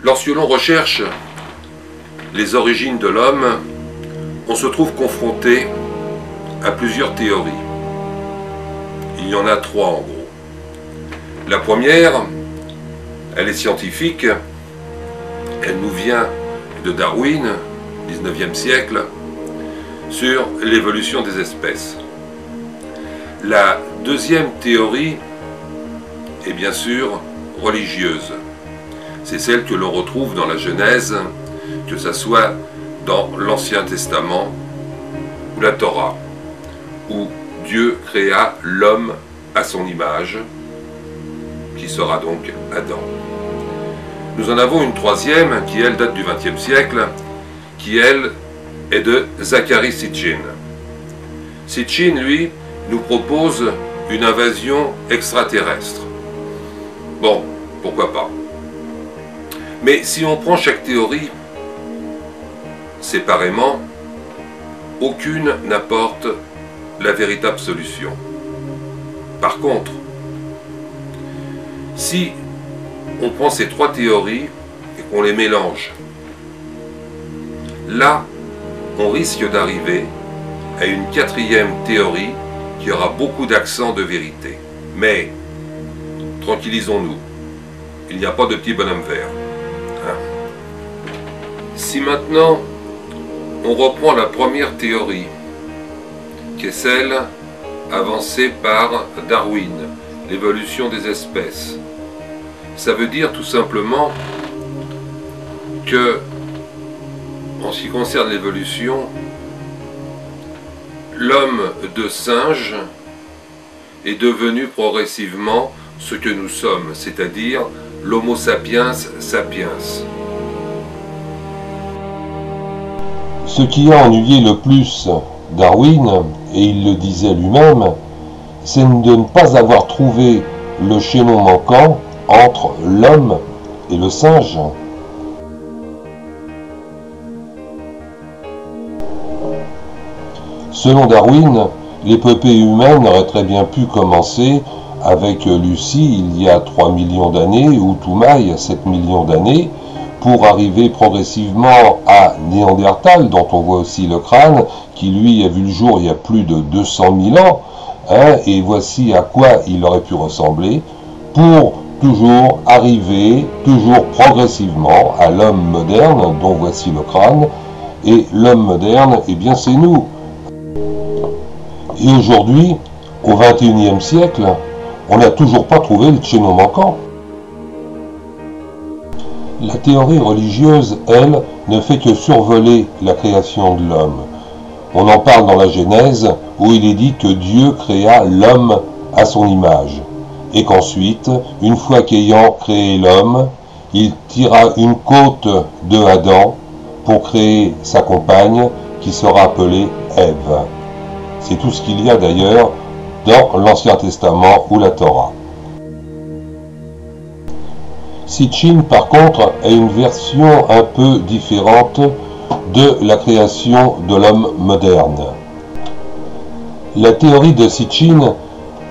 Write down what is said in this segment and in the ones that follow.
Lorsque l'on recherche les origines de l'homme, on se trouve confronté à plusieurs théories. Il y en a trois en gros. La première, elle est scientifique, elle nous vient de Darwin, 19e siècle, sur l'évolution des espèces. La deuxième théorie est bien sûr religieuse. C'est celle que l'on retrouve dans la Genèse, que ce soit dans l'Ancien Testament ou la Torah, où Dieu créa l'homme à son image, qui sera donc Adam. Nous en avons une troisième qui, elle, date du XXe siècle, qui, elle, est de Zachary Sitchin. Sitchin, lui, nous propose une invasion extraterrestre. Bon, pourquoi pas. Mais si on prend chaque théorie séparément, aucune n'apporte la véritable solution. Par contre, si on prend ces trois théories et qu'on les mélange, là, on risque d'arriver à une quatrième théorie qui aura beaucoup d'accent de vérité. Mais, tranquillisons-nous, il n'y a pas de petit bonhomme vert. Si maintenant, on reprend la première théorie, qui est celle avancée par Darwin, l'évolution des espèces, ça veut dire tout simplement que, en ce qui concerne l'évolution, l'homme de singe est devenu progressivement ce que nous sommes, c'est-à-dire l'Homo sapiens sapiens. Ce qui a ennuyé le plus Darwin, et il le disait lui-même, c'est de ne pas avoir trouvé le chaînon manquant entre l'homme et le singe. Selon Darwin, l'épopée humaine aurait très bien pu commencer avec Lucie il y a 3 millions d'années, ou Toumaï 7 millions d'années, pour arriver progressivement à Néandertal, dont on voit aussi le crâne, qui lui a vu le jour il y a plus de 200 000 ans, et voici à quoi il aurait pu ressembler, pour toujours arriver, toujours progressivement, à l'homme moderne, dont voici le crâne, et l'homme moderne, eh bien c'est nous. Et aujourd'hui, au XXIe siècle, on n'a toujours pas trouvé le chaînon manquant. La théorie religieuse, elle, ne fait que survoler la création de l'homme. On en parle dans la Genèse, où il est dit que Dieu créa l'homme à son image, et qu'ensuite, une fois qu'ayant créé l'homme, il tira une côte de Adam pour créer sa compagne, qui sera appelée Ève. C'est tout ce qu'il y a d'ailleurs dans l'Ancien Testament ou la Torah. Sitchin, par contre, a une version un peu différente de la création de l'homme moderne. La théorie de Sitchin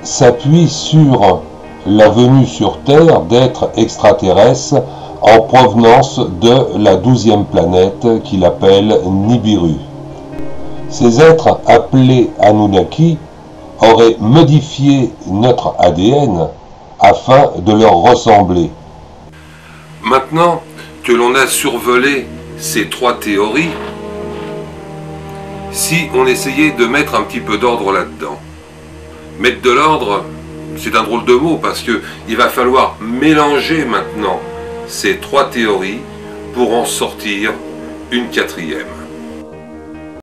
s'appuie sur la venue sur Terre d'êtres extraterrestres en provenance de la 12e planète qu'il appelle Nibiru. Ces êtres, appelés Anunnaki, auraient modifié notre ADN afin de leur ressembler. Maintenant que l'on a survolé ces trois théories, si on essayait de mettre un petit peu d'ordre là-dedans, mettre de l'ordre, c'est un drôle de mot parce qu'il va falloir mélanger maintenant ces trois théories pour en sortir une quatrième.